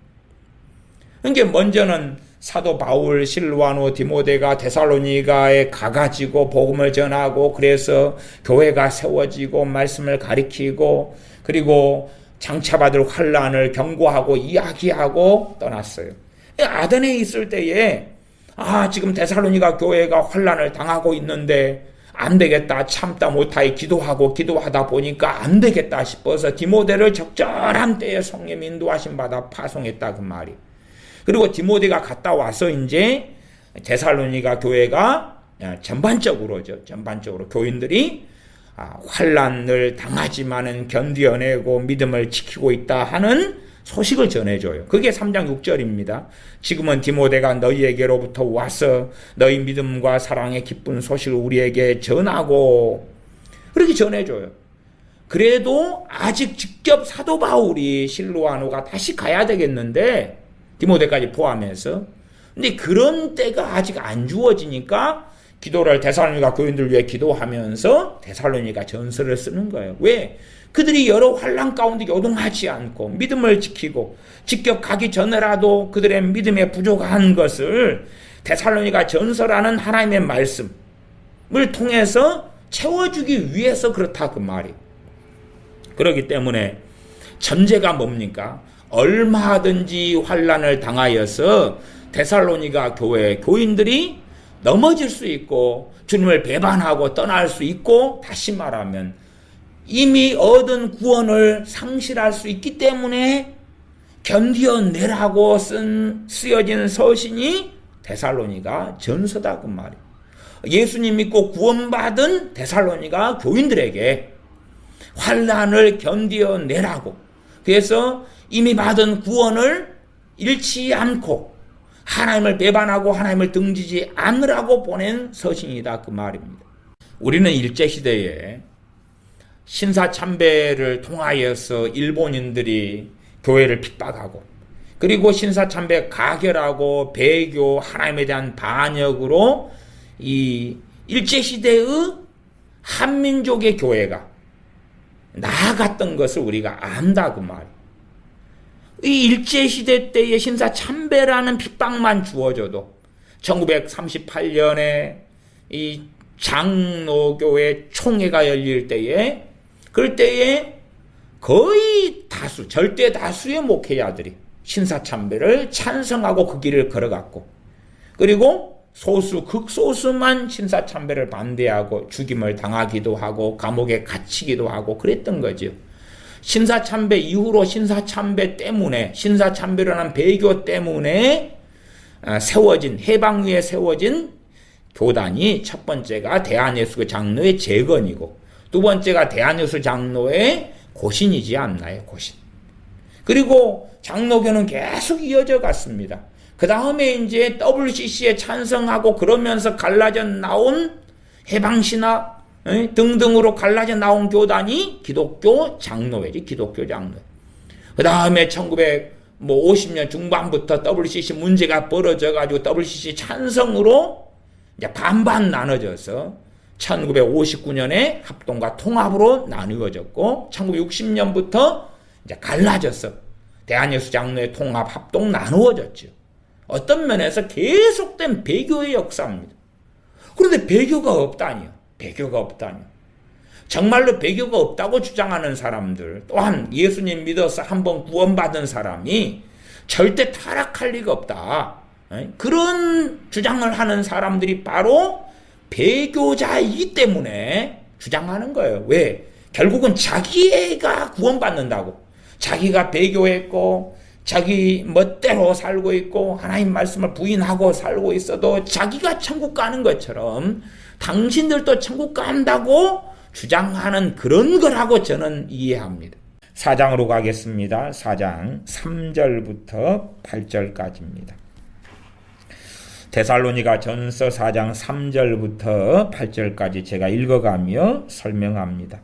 그러니까 먼저는 사도 바울, 실루아노, 디모데가 데살로니가에 가가지고 복음을 전하고, 그래서 교회가 세워지고 말씀을 가리키고, 그리고 장차받을 환란을 경고하고 이야기하고 떠났어요. 아덴에 있을 때에 지금 데살로니가 교회가 환란을 당하고 있는데 안 되겠다, 참다 못하여 기도하다 보니까 안 되겠다 싶어서 디모데를 적절한 때에 성령 인도하심 받아 파송했다 그 말이. 그리고 디모데가 갔다 와서 이제 데살로니가 교회가 전반적으로 교인들이 환란을 당하지만은 견디어내고 믿음을 지키고 있다 하는 소식을 전해줘요. 그게 3장 6절입니다. 지금은 디모데가 너희에게로부터 와서 너희 믿음과 사랑의 기쁜 소식을 우리에게 전하고, 그렇게 전해줘요. 그래도 아직 직접 사도 바울이 실로아노가 다시 가야 되겠는데, 디모데까지 포함해서. 근데 그런 때가 아직 안 주어지니까 기도를 데살로니가 교인들 위해 기도하면서 데살로니가 전서를 쓰는 거예요. 왜? 그들이 여러 환난 가운데 요동하지 않고 믿음을 지키고 직접 가기 전에라도 그들의 믿음에 부족한 것을 데살로니가 전서라는 하나님의 말씀을 통해서 채워주기 위해서 그렇다 그 말이에요. 그렇기 때문에 전제가 뭡니까? 얼마든지 환난을 당하여서 데살로니가 교회 교인들이 넘어질 수 있고 주님을 배반하고 떠날 수 있고, 다시 말하면 이미 얻은 구원을 상실할 수 있기 때문에 견뎌내라고 쓰여진 서신이 데살로니가 전서다 그 말이에요. 예수님 믿고 구원받은 데살로니가 교인들에게 환난을 견뎌내라고, 그래서 이미 받은 구원을 잃지 않고 하나님을 배반하고 하나님을 등지지 않으라고 보낸 서신이다 그 말입니다. 우리는 일제시대에 신사참배를 통하여서 일본인들이 교회를 핍박하고, 그리고 신사참배 가결하고 배교 하나님에 대한 반역으로 이 일제시대의 한민족의 교회가 나아갔던 것을 우리가 안다 그 말이에요. 이 일제시대 때의 신사참배라는 핍박만 주어져도 1938년에 이 장로교회 총회가 열릴 때에, 그럴 때에 거의 다수, 절대 다수의 목회자들이 신사참배를 찬성하고 그 길을 걸어갔고, 그리고 소수, 극소수만 신사참배를 반대하고 죽임을 당하기도 하고 감옥에 갇히기도 하고 그랬던 거죠. 신사참배 이후로 신사참배 때문에, 신사참배라는 배교 때문에 세워진, 해방 위에 세워진 교단이, 첫 번째가 대한예수 장로의 재건이고 두 번째가 대한예수 장로의 고신이지 않나요? 고신. 그리고 장로교는 계속 이어져 갔습니다. 그 다음에 이제 WCC에 찬성하고 그러면서 갈라져 나온 해방신학 등등으로 갈라져 나온 교단이 기독교 장로회지, 기독교 장로회. 그 다음에 1950년 중반부터 WCC 문제가 벌어져가지고 WCC 찬성으로 이제 반반 나눠져서 1959년에 합동과 통합으로 나누어졌고, 1960년부터 이제 갈라져서 대한예수 장로회 통합, 합동 나누어졌죠. 어떤 면에서 계속된 배교의 역사입니다. 그런데 배교가 없다니요. 배교가 없다니. 정말로 배교가 없다고 주장하는 사람들, 또한 예수님 믿어서 한번 구원받은 사람이 절대 타락할 리가 없다, 그런 주장을 하는 사람들이 바로 배교자이기 때문에 주장하는 거예요. 왜? 결국은 자기가 구원받는다고, 자기가 배교했고 자기 멋대로 살고 있고 하나님 말씀을 부인하고 살고 있어도 자기가 천국 가는 것처럼 당신들도 천국 간다고 주장하는 그런 거라고 저는 이해합니다. 4장으로 가겠습니다. 4장 3절부터 8절까지입니다. 데살로니가 전서 4장 3절부터 8절까지 제가 읽어가며 설명합니다.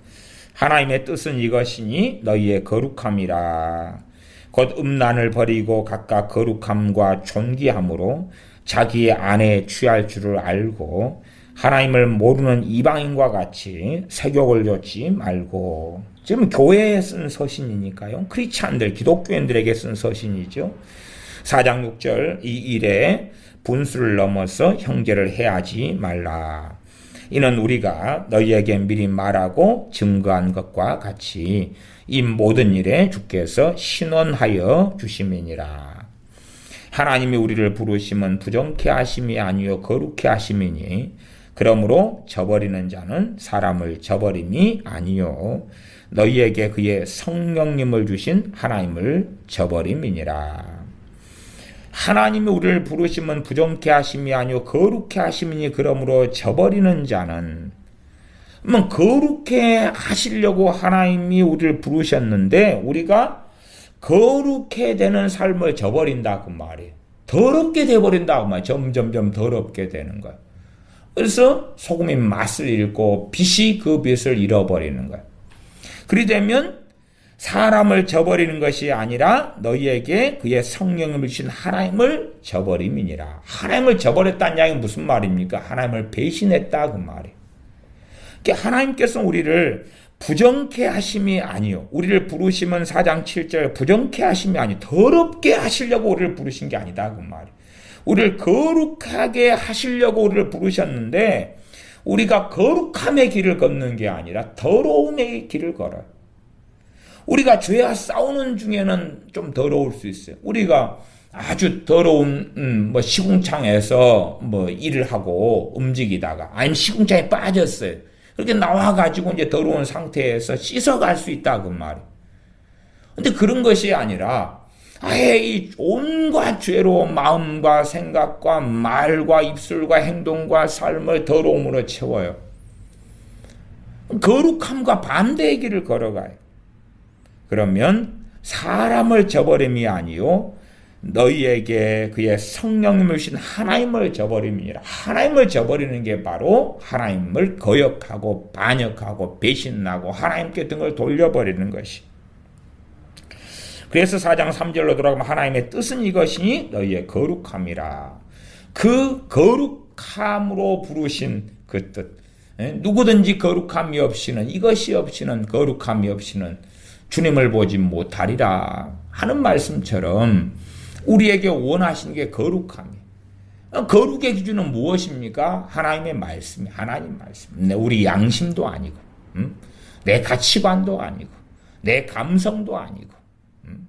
하나님의 뜻은 이것이니 너희의 거룩함이라. 곧 음란을 버리고 각각 거룩함과 존귀함으로 자기의 아내에 취할 줄을 알고 하나님을 모르는 이방인과 같이 세욕을 좇지 말고. 지금 교회에 쓴 서신이니까요. 크리스찬들, 기독교인들에게 쓴 서신이죠. 4장 6절, 이 일에 분수를 넘어서 형제를 해하지 말라. 이는 우리가 너희에게 미리 말하고 증거한 것과 같이 이 모든 일에 주께서 신원하여 주심이니라. 하나님이 우리를 부르심은 부정케 하심이 아니요 거룩케 하심이니 그러므로 저버리는 자는 사람을 저버림이 아니요 너희에게 그의 성령님을 주신 하나님을 저버림이니라. 하나님이 우리를 부르심은 부정케 하심이 아니요 거룩케 하심이니 그러므로 저버리는 자는, 거룩케 하시려고 하나님이 우리를 부르셨는데 우리가 거룩해 되는 삶을 저버린다 그 말이에요. 더럽게 돼버린다 그 말이에요. 점점점 더럽게 되는 거예요. 그래서 소금이 맛을 잃고 빛이 그 빛을 잃어버리는 거예요. 그리 되면 사람을 저버리는 것이 아니라 너희에게 그의 성령을 주신 하나님을 저버림이니라. 하나님을 저버렸다는 이야기는 무슨 말입니까? 하나님을 배신했다 그 말이에요. 그러니까 하나님께서 우리를 부정케 하심이 아니요. 우리를 부르시면 4장 7절 부정케 하심이 아니 더럽게 하시려고 우리를 부르신 게 아니다 그 말이에요. 우리를 거룩하게 하시려고 우리를 부르셨는데 우리가 거룩함의 길을 걷는 게 아니라 더러움의 길을 걸어요. 우리가 죄와 싸우는 중에는 좀 더러울 수 있어요. 우리가 아주 더러운 시궁창에서 일을 하고 움직이다가 아니면 시궁창에 빠졌어요. 그렇게 나와가지고 이제 더러운 상태에서 씻어갈 수 있다 그 말이에요. 근데 그런 것이 아니라 아예 이 온갖 죄로 마음과 생각과 말과 입술과 행동과 삶을 더러움으로 채워요. 거룩함과 반대의 길을 걸어가요. 그러면 사람을 저버림이 아니요 너희에게 그의 성령님을 주신 하나님을 저버림이니라. 하나님을 저버리는 게 바로 하나님을 거역하고 반역하고 배신하고 하나님께 등을 돌려버리는 것이. 그래서 4장 3절로 돌아가면 하나님의 뜻은 이것이니 너희의 거룩함이라. 그 거룩함으로 부르신 그 뜻. 누구든지 거룩함이 없이는 이것이 없이는 거룩함이 없이는 주님을 보지 못하리라 하는 말씀처럼 우리에게 원하시는 게 거룩함이에요. 거룩의 기준은 무엇입니까? 하나님의 말씀이 하나님 말씀. 우리 양심도 아니고 내 가치관도 아니고 내 감성도 아니고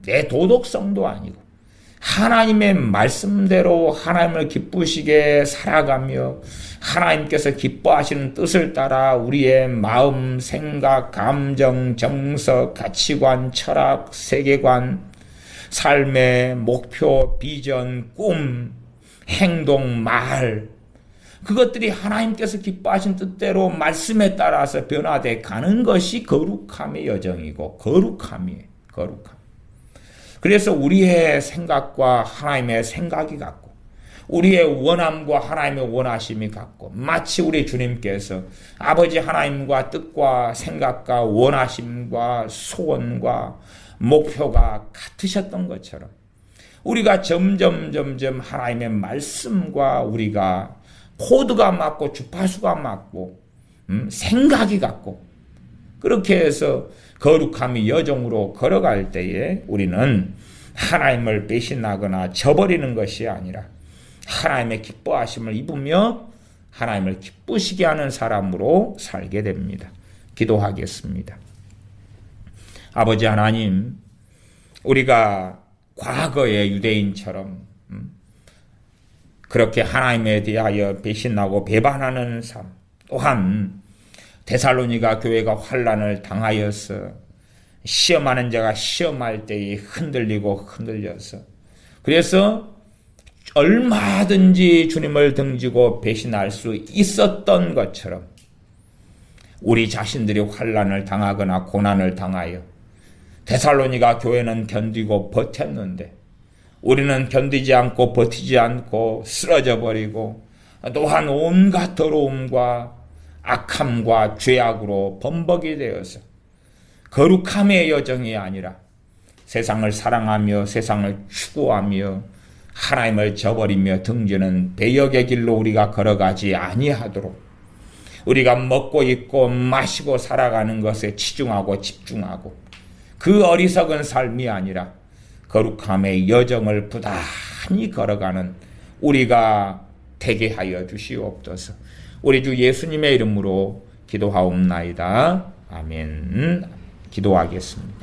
내 도덕성도 아니고 하나님의 말씀대로 하나님을 기쁘시게 살아가며 하나님께서 기뻐하시는 뜻을 따라 우리의 마음, 생각, 감정, 정서, 가치관, 철학, 세계관, 삶의 목표, 비전, 꿈, 행동, 말 그것들이 하나님께서 기뻐하신 뜻대로 말씀에 따라서 변화돼 가는 것이 거룩함의 여정이고 거룩함이에요. 거룩함. 그래서 우리의 생각과 하나님의 생각이 같고 우리의 원함과 하나님의 원하심이 같고 마치 우리 주님께서 아버지 하나님과 뜻과 생각과 원하심과 소원과 목표가 같으셨던 것처럼 우리가 점점 하나님의 말씀과 우리가 코드가 맞고 주파수가 맞고 생각이 같고 그렇게 해서 거룩함의 여정으로 걸어갈 때에 우리는 하나님을 배신하거나 저버리는 것이 아니라 하나님의 기뻐하심을 입으며 하나님을 기쁘시게 하는 사람으로 살게 됩니다. 기도하겠습니다. 아버지 하나님, 우리가 과거의 유대인처럼 그렇게 하나님에 대하여 배신하고 배반하는 삶, 또한 데살로니가 교회가 환난을 당하여서 시험하는 자가 시험할 때에 흔들리고 흔들려서 그래서 얼마든지 주님을 등지고 배신할 수 있었던 것처럼 우리 자신들이 환난을 당하거나 고난을 당하여 데살로니가 교회는 견디고 버텼는데 우리는 견디지 않고 버티지 않고 쓰러져 버리고 또한 온갖 더러움과 악함과 죄악으로 범벅이 되어서 거룩함의 여정이 아니라 세상을 사랑하며 세상을 추구하며 하나님을 저버리며 등지는 배역의 길로 우리가 걸어가지 아니하도록 우리가 먹고 입고 마시고 살아가는 것에 치중하고 집중하고 그 어리석은 삶이 아니라 거룩함의 여정을 부단히 걸어가는 우리가 되게 하여 주시옵소서. 우리 주 예수님의 이름으로 기도하옵나이다. 아멘. 기도하겠습니다.